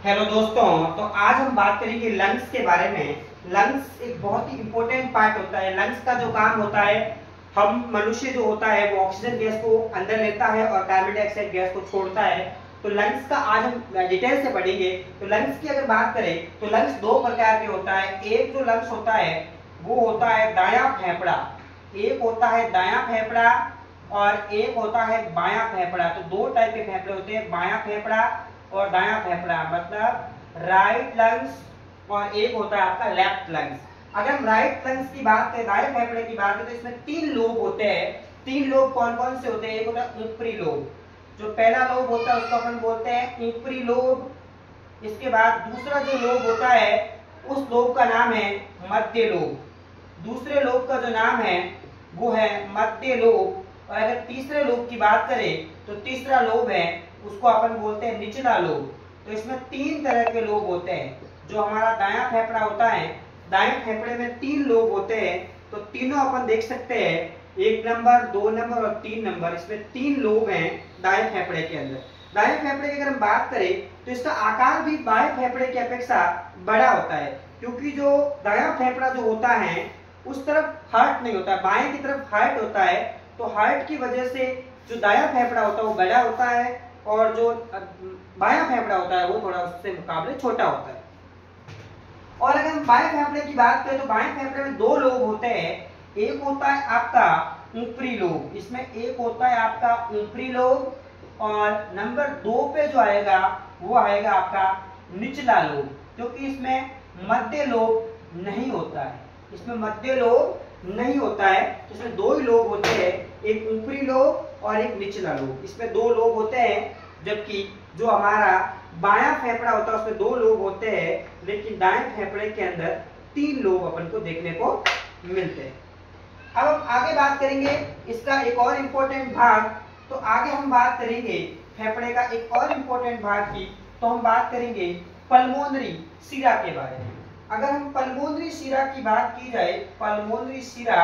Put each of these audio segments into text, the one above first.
Hello दोस्तों, तो आज हम बात करेंगे लंग्स के बारे में। लंग्स एक बहुत ही इंपॉर्टेंट पार्ट होता है। लंग्स का जो काम होता है, हम मनुष्य जो होता है वो ऑक्सीजन गैस को अंदर लेता है और कार्बन डाइऑक्साइड गैस को छोड़ता है। तो लंग्स का आज हम डिटेल से पढ़ेंगे। तो लंग्स की अगर बात करें तो लंग्स दो प्रकार के होता है। एक जो लंग्स होता है वो होता है दायां फेफड़ा, एक होता है दायां फेफड़ा और एक होता है बायां फेफड़ा। तो दो टाइप के फेफड़े होते हैं, बायां फेफड़ा और दायां फेफड़ा, मतलब राइट लंग्स और एक होता है आपका लेफ्ट लंग्स। अगर हम राइट लंग्स की बात करें, दाएं फेफड़े की बात करें, तो इसमें तीन लोब होते हैं। तीन लोब कौन कौन से होते हैं? एक होता है ऊपरी लोब, जो पहला लोब होता है उसको अपन बोलते हैं ऊपरी लोब। इसके बाद दूसरा जो लोब होता है उस लोब का नाम है मध्य लोब। दूसरे लोब का जो नाम है वो है मध्य लोब। और अगर तीसरे लोब की बात करें तो तीसरा लोब है उसको अपन बोलते हैं निचला लोब। तो इसमें तीन तरह के लोब होते हैं। जो हमारा दायां फेफड़ा होता है, दाएं फेफड़े में तीन लोब होते हैं। तो तीनों अपन देख सकते हैं, 1 नंबर, 2 नंबर और 3 नंबर। इसमें तीन लोब हैं दाएं फेफड़े के अंदर। दाएं फेफड़े की अगर हम बात करें तो इसका आकार भी बाएं फेफड़े की अपेक्षा बड़ा होता है, क्योंकि जो दायां फेफड़ा जो होता है उस तरफ हार्ट नहीं होता है, बाएं की तरफ हार्ट होता है। तो हार्ट की वजह से जो दायां फेफड़ा होता है वो बड़ा होता है और जो बायां फेफड़ा होता है वो थोड़ा उससे मुकाबले छोटा होता है। और अगर हम बाएं फेफड़े की बात करें तो बाएं फेफड़े में दो लोब होते हैं। एक होता है आपका ऊपरी लोब, इसमें एक होता है आपका ऊपरी लोब, और नंबर 2 पे जो आएगा वो आएगा आपका निचला लोब, क्योंकि इसमें मध्य लोब नहीं होता है। इसमें मध्य लोब नहीं होता है। इसमें दो ही लोब होते हैं, एक ऊपरी लोब और एक निचला लोब। इसमें दो लोब होते हैं, जबकि जो हमारा बायां फेफड़ा होता है उसमें दो लोब होते हैं, लेकिन दाएं फेफड़े के अंदर तीन लोब अपन को देखने को मिलते हैं। अब हम आगे बात करेंगे इसका एक और इम्पोर्टेंट भाग। तो आगे हम बात करेंगे फेफड़े का एक और इम्पोर्टेंट भाग की, तो हम बात करेंगे पल्मोनरी शिरा के बारे में। अगर हम पल्मोनरी शिरा की बात की जाए, पल्मोनरी शिरा,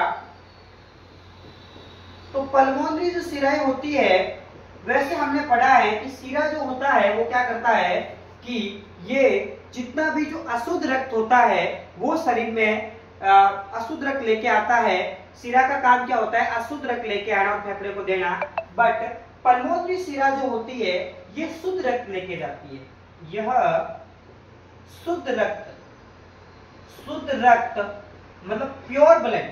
तो पल्मोनरी जो शिराएं होती है, वैसे हमने पढ़ा है कि शिरा जो होता है वो क्या करता है कि ये जितना भी जो अशुद्ध रक्त होता है वो शरीर में अशुद्ध रक्त लेके आता है। शिरा का काम क्या होता है? अशुद्ध रक्त लेके आना और फेफड़े को देना। बट पल्मोनरी शिरा जो होती है ये शुद्ध रक्त लेके जाती है। यह शुद्ध रक्त, शुद्ध रक्त मतलब प्योर ब्लड,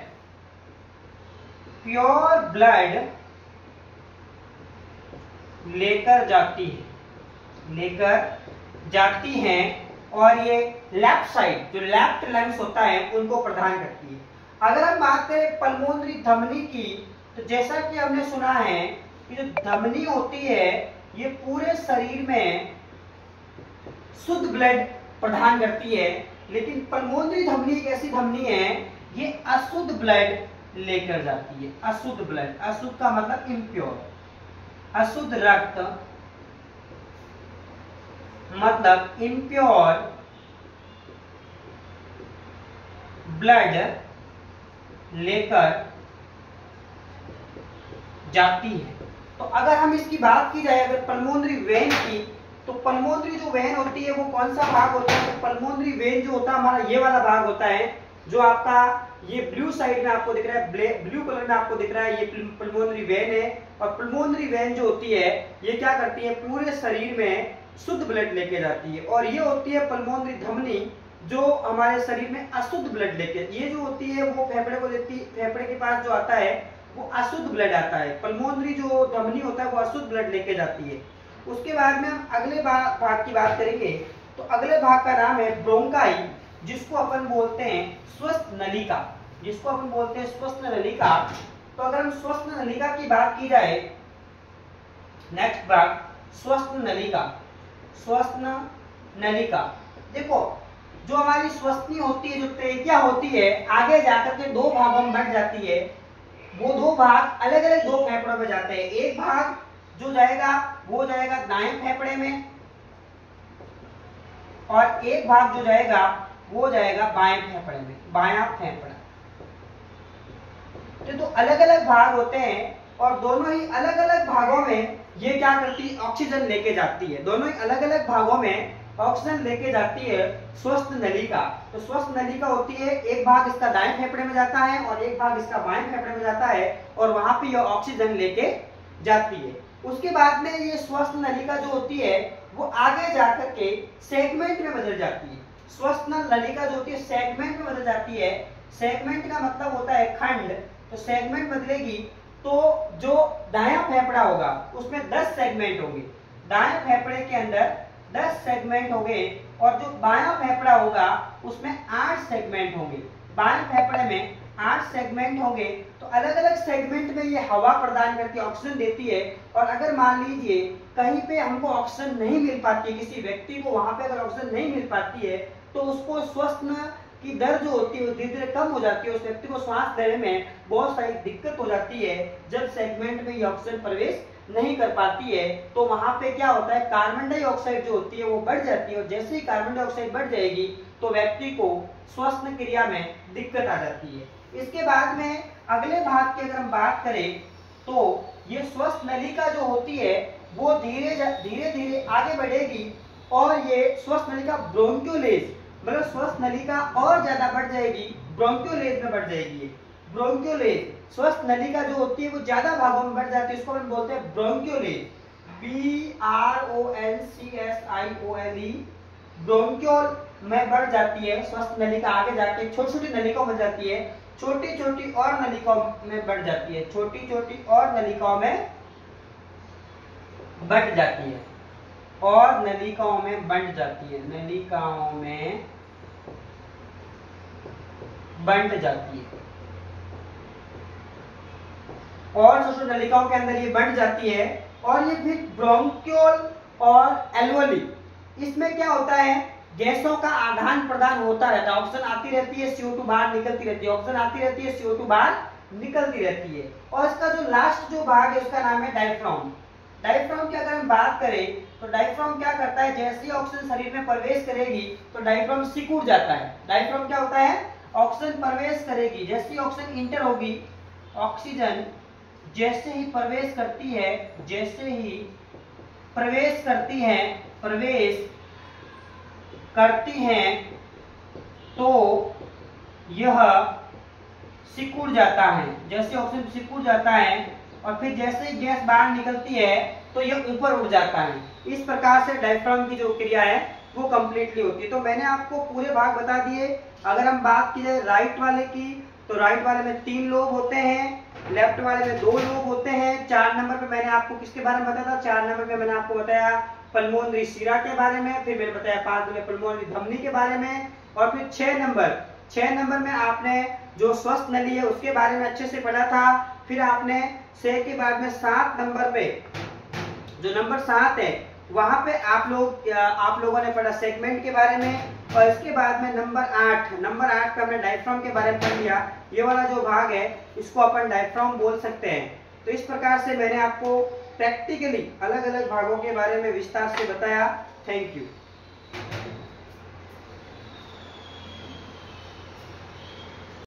प्योर ब्लड लेकर जाती है, लेकर जाती हैं। और ये लेफ्ट साइड जो लेफ्ट लंग्स होता है उनको प्रदान करती है। अगर हम बात करें पल्मोनरी धमनी की, तो जैसा कि हमने सुना है कि जो धमनी होती है ये पूरे शरीर में शुद्ध ब्लड प्रदान करती है, लेकिन पल्मोनरी धमनी एक ऐसी धमनी है ये अशुद्ध ब्लड लेकर जाती है। अशुद्ध ब्लड, अशुद्ध का मतलब इम्प्योर, अशुद्ध रक्त मतलब इम्प्योर ब्लड लेकर जाती है। तो अगर हम इसकी बात की जाए अगर पल्मोनरी वेन की, तो पल्मोनरी जो वेन होती है वो कौन सा भाग होता है? तो पल्मोनरी वेन जो होता है हमारा ये वाला भाग होता है, जो आपका ये ब्लू साइड में आपको दिख रहा है, ब्लू कलर में आपको दिख रहा है, ये पल्मोनरी वेन है। और पल्मोनरी वेन जो होती है ये क्या करती है? पूरे शरीर में शुद्ध ब्लड लेके जाती है। और ये होती है पल्मोनरी धमनी जो हमारे शरीर में अशुद्ध ब्लड लेके, ये जो होती है वो फेफड़े को देती, फेफड़े के पास जो आता है वो अशुद्ध ब्लड आता है। पल्मोनरी जो धमनी होता है वो अशुद्ध ब्लड लेके जाती है। उसके बाद में हम अगले भाग की बात करेंगे। तो अगले भाग का नाम है ब्रोंकाई, जिसको अपन बोलते हैं स्वस्थ नलिका, जिसको अपन बोलते हैं स्वस्थ नलिका। तो अगर हम स्वस्थ नलिका की बात की जाए, नेक्स्ट भाग स्वस्थ नलिका, स्वस्थ नलिका। देखो जो हमारी श्वसनी होती है, जो ट्रेकिया होती है, आगे जाकर के दो भागों में बढ़ जाती है। वो दो भाग अलग अलग दो फेफड़ों में जाते हैं। एक भाग जो जाएगा वो जाएगा दाएं फेफड़े में, और एक भाग जो जाएगा वो जाएगा बाएं फेफड़े में, बायां फेफड़ा। तो दो अलग अलग भाग होते हैं और दोनों ही अलग अलग भागों में ये क्या करती है? ऑक्सीजन लेके जाती है। दोनों ही अलग अलग भागों में ऑक्सीजन लेके जाती है स्वस्थ नलिका। तो स्वस्थ नलिका होती है, एक भाग इसका दाएं फेफड़े में जाता है और एक भाग इसका बाएं फेफड़े में जाता है और वहां पे ये ऑक्सीजन लेके जाती है। उसके बाद में ये स्वस्थ नलिका जो होती है वो आगे जाकर के सेगमेंट में बदल जाती है। स्वस्थ नलिका जो होती है सेगमेंट में बदल जाती है। सेगमेंट का मतलब होता है खंड। तो सेगमेंट बदलेगी तो जो दायां फेफड़ा होगा उसमें 10 सेगमेंट होंगे। दाएं फेफड़े के अंदर 10 सेगमेंट होंगे और जो बायां फेफड़ा होगा उसमें 8 सेगमेंट होंगे। बाएं फेफड़े में 8 सेगमेंट होंगे। तो अलग अलग सेगमेंट में ये हवा प्रदान करके ऑक्सीजन देती है। और अगर मान लीजिए कहीं पे हमको ऑक्सीजन नहीं मिल पाती है, किसी व्यक्ति को वहां पे अगर ऑक्सीजन नहीं मिल पाती है तो उसको श्वसन की दर जो होती है वो धीरे धीरे कम हो जाती है। उस व्यक्ति को सांस लेने में बहुत सारी दिक्कत हो जाती है जब सेगमेंट में ये ऑक्सीजन प्रवेश नहीं कर पाती है। तो वहां पे क्या होता है, कार्बन डाइऑक्साइड जो होती है वो बढ़ जाती है और जैसे ही कार्बन डाइऑक्साइड बढ़ जाएगी तो व्यक्ति को श्वसन क्रिया में दिक्कत आ जाती है। इसके बाद में अगले भाग की अगर हम बात करें तो ये श्वसन नलिका जो होती है वो धीरे धीरे आगे बढ़ेगी और ये श्वसन नलिका ब्रोंकियोलेज मतलब श्वसन नलिका और ज्यादा बढ़ जाएगी, ब्रोंकियोलेज में बढ़ जाएगी। ब्रोंकियोलेज श्वसन नलिका जो होती है वो ज्यादा भागों में बढ़ जाती है, उसको हम बोलते हैं ब्रोंकियोलेज, BRONCHIOLE। ब्रोंकियोल में बढ़ जाती है श्वसन नलिका, आगे जाके छोटी छोटी नलिकाओं में जाती है, छोटी छोटी और नलिकाओं में बढ़ जाती है, छोटी छोटी और नलिकाओं में बढ़ जाती है और नलिकाओं में बंट जाती है, नलिकाओं में बंट जाती है और छोटी नलिकाओं के अंदर ये बंट जाती है। और ये फिर ब्रोंकियोल और एल्वोली, इसमें क्या होता है, गैसों का आदान प्रदान होता रहता है। ऑक्सीजन आती रहती है, CO2 बाहर निकलती रहती है, ऑक्सीजन आती रहती है, CO2 बाहर निकलती रहती है। और इसका जो लास्ट जो भाग है उसका नाम है डायफ्राम। डायफ्राम की अगर हम बात करें तो डायफ्राम क्या करता है, जैसे ही ऑक्सीजन शरीर में प्रवेश करेगी तो डायफ्राम सिकुड़ जाता है। डायफ्राम क्या होता है, ऑक्सीजन प्रवेश करेगी, जैसे ही ऑक्सीजन इंटर होगी, ऑक्सीजन जैसे ही प्रवेश करती है, जैसे ही प्रवेश करती है, प्रवेश करती हैं तो यह सिकुड़ जाता है। जैसे ऑक्सीजन सिकुड़ जाता है और फिर जैसे ही गैस बाहर निकलती है तो यह ऊपर उठ जाता है। इस प्रकार से डायफ्राम की जो क्रिया है वो कंप्लीटली होती है। तो मैंने आपको पूरे भाग बता दिए। अगर हम बात की जाए राइट वाले की तो राइट वाले में 3 लोब होते हैं, लेफ्ट वाले में 2 लोब होते हैं। 4 नंबर पे मैंने आपको किसके बारे में बताया था, 4 नंबर पे मैंने आपको बताया पल्मोनरी शिरा के बारे में, फिर मैंने बताया 5 नंबर पल्मोनरी धमनी के बारे में, और फिर 6 नंबर में आपने जो स्वस्थ नली है उसके बारे में अच्छे से पढ़ा था। फिर आपने 6 के बाद में 7 नंबर पे जो नंबर 7 है वहां पे आप लोगों ने पढ़ा सेगमेंट के बारे में। और इसके बाद में नंबर 8 पे हमने डायफ्राम के बारे में पढ़ लिया। ये वाला जो भाग है इसको अपन डायफ्राम बोल सकते हैं। तो इस प्रकार से मैंने आपको प्रैक्टिकली अलग अलग भागों के बारे में विस्तार से बताया। Thank you.